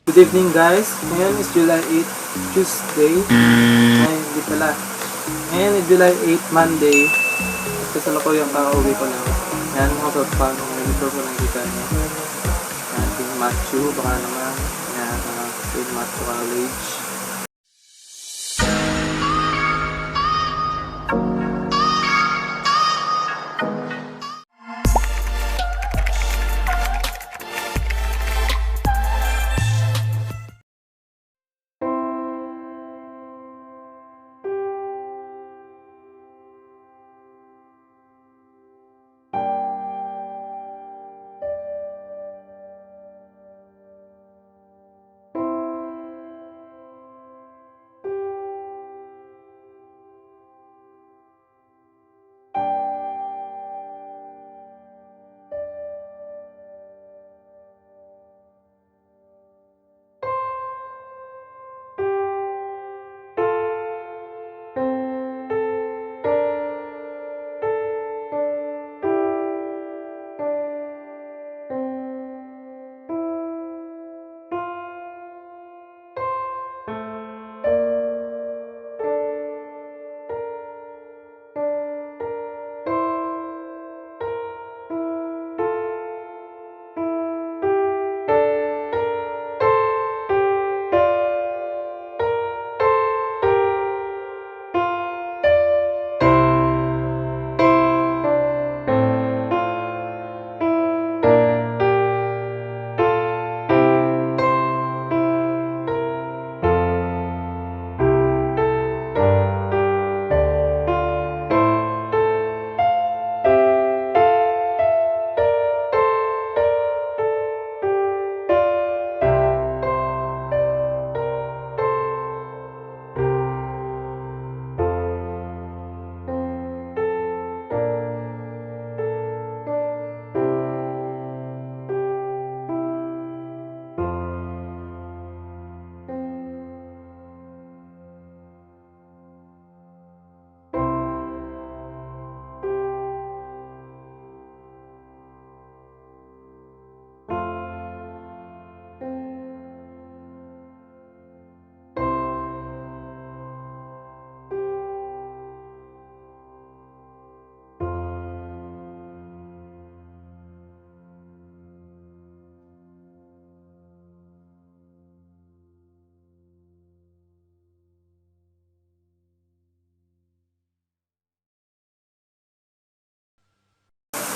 Good evening guys, ngayon is July 8, Tuesday. Ay, hindi pala. Ngayon is July 8, Monday. At kasalukuyang kakauwi ko lang. Yan, mga paano monitor ko nakikita niyo. Yan, King Matthew, baka naman. Yan, King Matthew College.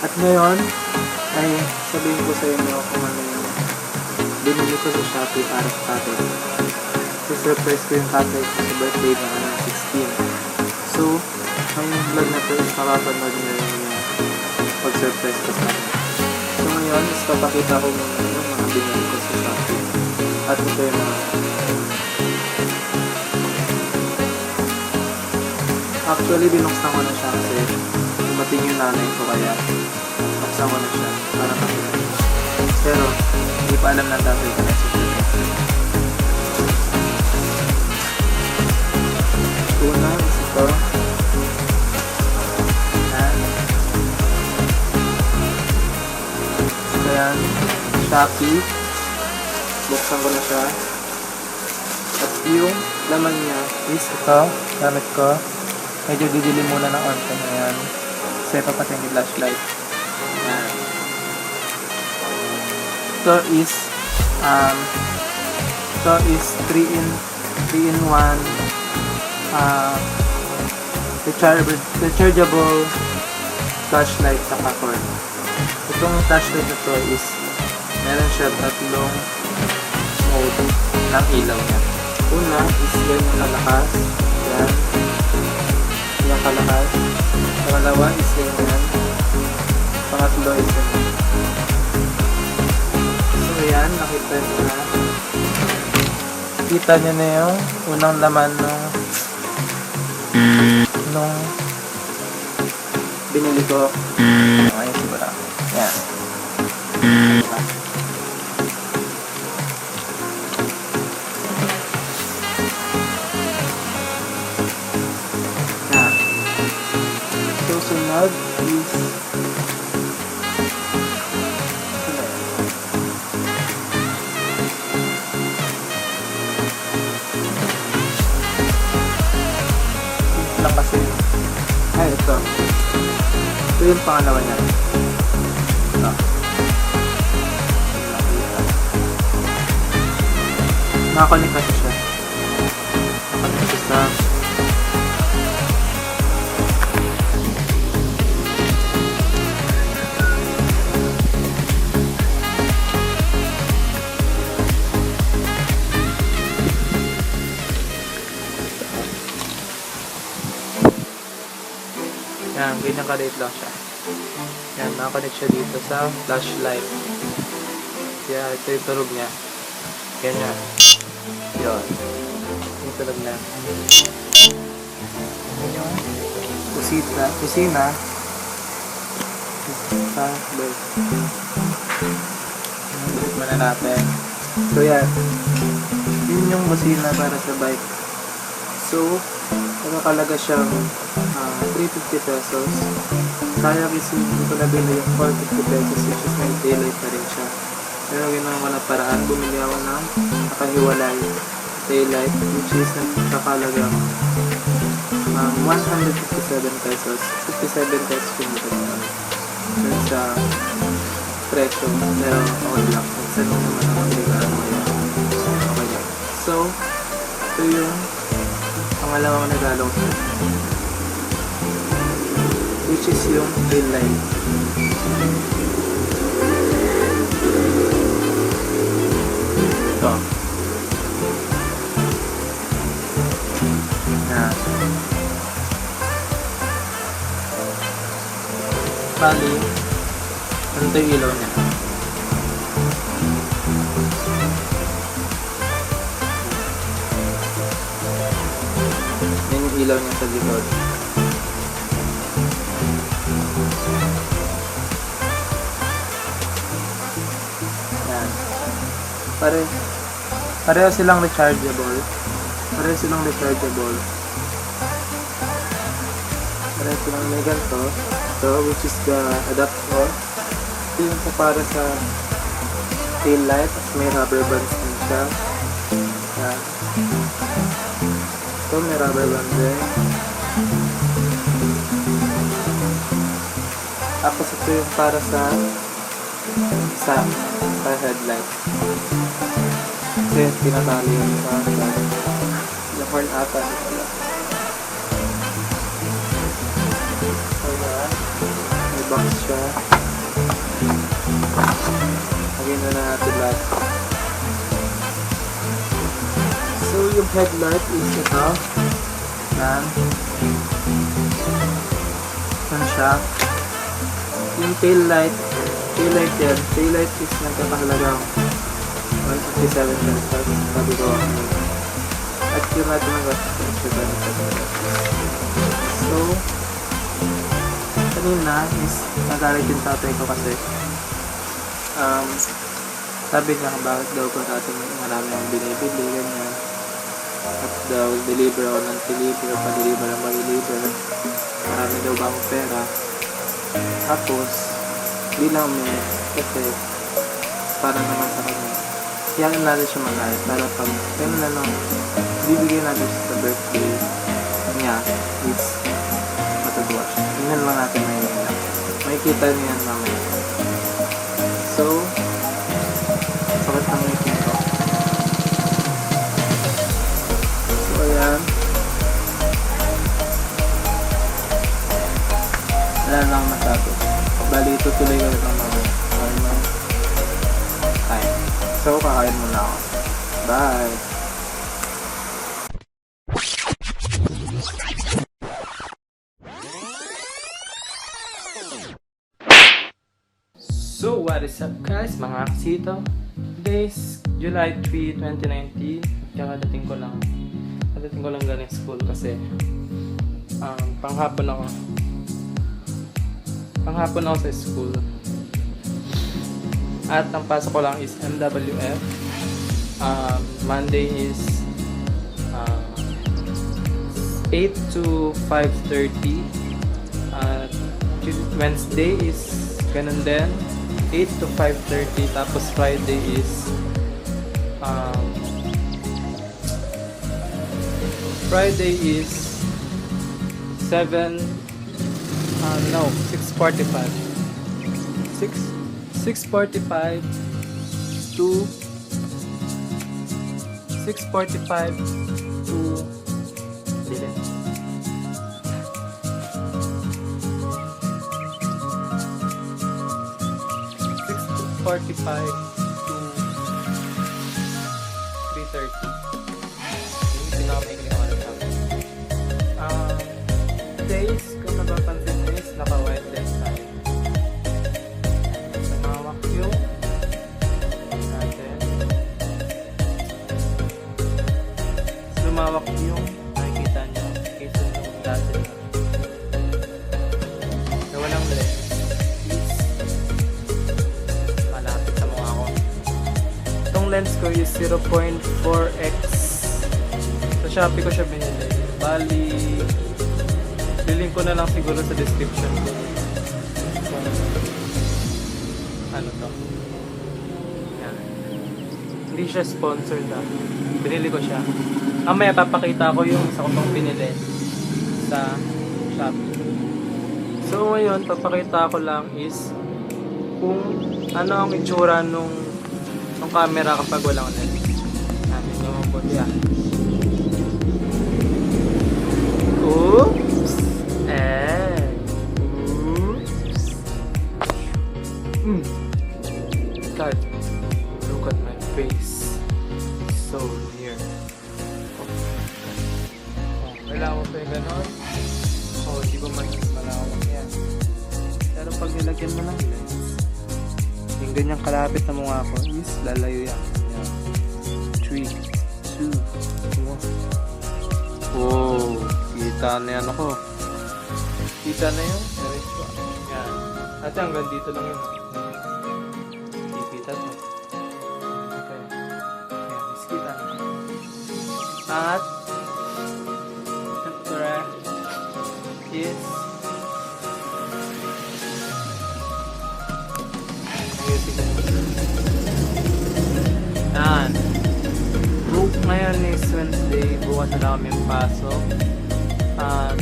At ngayon, ay sabihin ko sa inyo kung ano yung binili ko sa Shopee para sa tatay ko. Surprise ko yung tatay ko sa birthday na 16. So, ang vlog na to is makapanood nyo yung pag-surprise ko sa akin. So ngayon, is papakita ko muna yung mga binili ko sa Shopee. At ito yung mga actually, binuksan ko na siya kasi dumating yung nanay ko kaya buksan ko na siya para makita. Pero, hindi pa alam na tatay ko na siya. Una is ito. Ayan. Ayan. Shopee. Buksan ko na siya. At yung laman niya is ito. Gamit ko. Medyo didilim muna ng onte na yan. Kasi papatay yung flashlight. Ayan. Ito is 3-in-1 rechargeable flashlight sa cord. Itong flashlight na to is meron siya tatlong mode ng ilaw niya. Una is yan yung kalakas. Yan. Yung kalakas. Pangalawa is yan. Pangatlo is yan. So yan, nakita nyo na. Kita nyo na yung unang laman nung binili ko. Ayun siguro. Yan. Susunod is yung pangalawa niya. Ito. Nakakonek kasi siya. Nakakonek siya sa yan, ganyan ka-light lang siya. Yan, nakakonect siya dito sa flashlight. Kaya ito yung tulog niya. Ganyan. Yun. Yung tulog na. Yan yung kusina. Kusina. Sa bike. Balik mo na natin. So yan. Yun yung kusina para sa bike. So, nakakalaga siyang 350 pesos. Sayang is hindi ko nabili yung 450 pesos which is may taillight na rin siya. Pero ginawa ko na paraan, bumili ako ng nakahiwalay taillight which is nakakalagang 157 pesos. 57 pesos yung ito naman. Dun sa presyo. Pero okay lang. Minsan mo naman ang magligaan mo yan. Okay lang. So, ito yung pangalawang regalo ko which is yung tail light. Ito. Yan. Bali, ito yung ilaw niya. Yan yung ilaw niya sa likod. Yan. Pareho silang rechargeable. Pareho silang rechargeable. Pareho silang may ganito. Ito, which is the adapter. Ito yung para sa tail light. May rubber bands din siya. Yan. Ito, may rubber band din. Tapos ito yung para sa headlight. Kasi tinatali yung sa yung horn ata. So yan, may box siya. Lagyan na natin lahat. So yung headlight is ito. Yan. Yan siya. Yung tail light yan. Tail light is nagkakahalagang 157 pesos. Sabi ko at yung natin ng gastos so kanina is nagalit yung tatay ko kasi sabi niya bakit daw ko natin marami ang binibili ganyan at daw deliver o non-deliver pa-deliver ang mag-deliver marami daw bang pera tapos di lang may kasi para naman sa kanya kaya natin siya mag-ayos para pag kaya na lang bibigyan natin siya sa birthday niya is matagawa siya tingnan lang natin ngayon makikita niya yan mamaya so sakit ng ngipin ko so ayan wala lang masabi bali tutuloy ko lang mamaya time so kakain muna ako bye. So what is up guys mga kasito? Today is July 3, 2019 Kadating ko lang galing school kasi panghapon ako sa school at ang pasok ko lang is MWF. Monday is 8 to 5:30 at Wednesday is ganun din 8 to 5:30 tapos Friday is 7 No, 6:45. 6:45 to 6:45 to dili. 6:45 to 3:30. Yung pinaka-making oras namin. Days, kung napapansin nyo is naka-whitelist tayo. Sumawak yung natin. Lumawak yung nakikita nyo kaysa yung dati na walang lens is malapit sa mukha ko. Itong lens ko is 0.4x. Sa Shopee ko siya binili. Bali, lilink ko na lang siguro sa description kung ano to. Yan. Hindi siya sponsored binili ko siya. Mamaya papakita ko yung isa ko pang binili sa Shopee. So ngayon, papakita ko lang is kung ano ang itsura nung camera kapag walang lens. Namin yung mabuti Oops! God, look at my face. So near. Kailangan ko pa yung ganon. Di ba malawak yan. Pero pag nilagyan mo ng lens, yung ganyang kalapit na mukha ko is lalayo yan. 3, 2, 1. Oh, kita na yan ako. Kita na yun? Diretso. Yan. At hanggang dito lang yun. Kita to. Okay. Yan, is kita na. At siyempre is yan. Ngayon is Wednesday. Bukas na lang kami yung pasok. At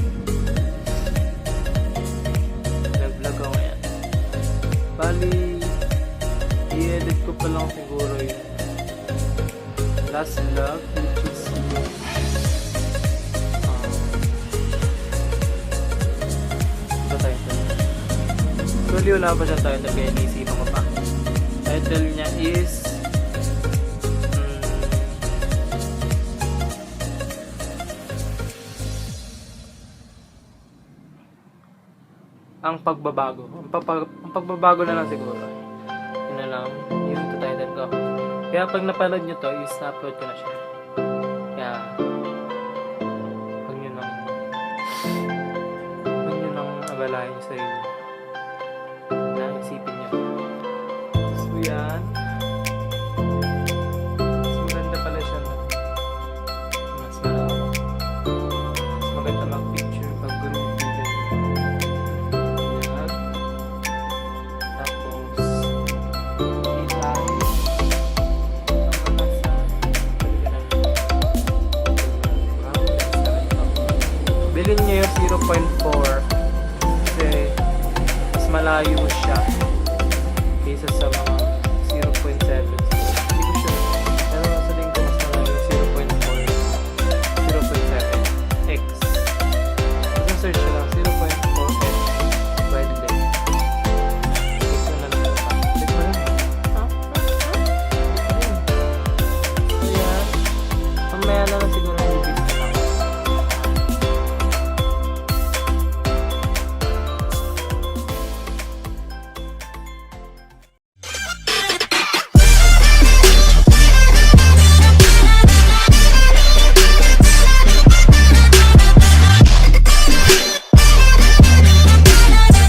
nag-vlog ako yan. Bali, i-edit ko pa lang siguro yung last vlog, which is ito title. Actually, wala pa siyang title kaya naisipan ko pa. Title niya is ang pagbabago. Ang pagbabago na lang siguro. Yun na lang. Yung title ko. Kaya pag napanood nyo to, is na-upload ko na siya. Kaya, huwag nyo nang abalahin sa inyo. Naisipin nyo. So yan. Mas maganda pala siya na. Mas malawak. Mas maganda mag-picture pag group. Bilhin nyo yung 0.4 kasi mas malayo siya kaysa sa mga